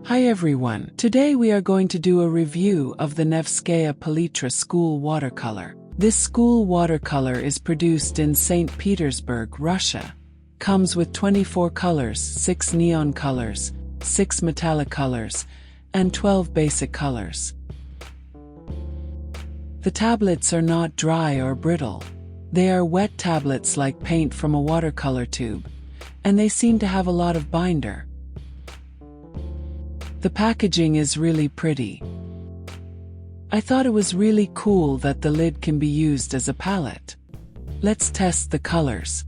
Hi everyone, today we are going to do a review of the Nevskaya Palitra school watercolor. This school watercolor is produced in St. Petersburg, Russia. Comes with 24 colors, 6 neon colors, 6 metallic colors, and 12 basic colors. The tablets are not dry or brittle. They are wet tablets like paint from a watercolor tube, and they seem to have a lot of binder. The packaging is really pretty. I thought it was really cool that the lid can be used as a palette. Let's test the colors.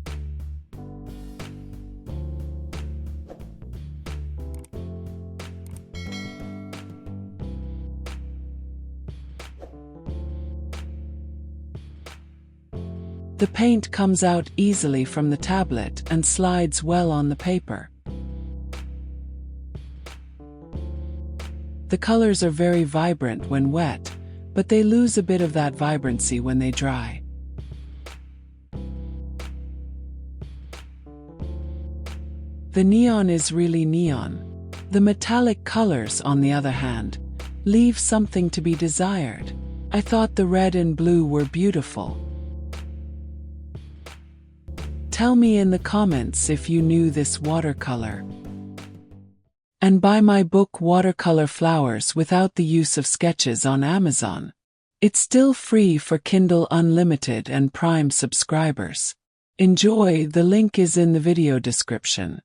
The paint comes out easily from the tablet and slides well on the paper. The colors are very vibrant when wet, but they lose a bit of that vibrancy when they dry. The neon is really neon. The metallic colors, on the other hand, leave something to be desired. I thought the red and blue were beautiful. Tell me in the comments if you knew this watercolor. And buy my book Watercolor Flowers without the use of sketches on Amazon. It's still free for Kindle Unlimited and Prime subscribers. Enjoy, the link is in the video description.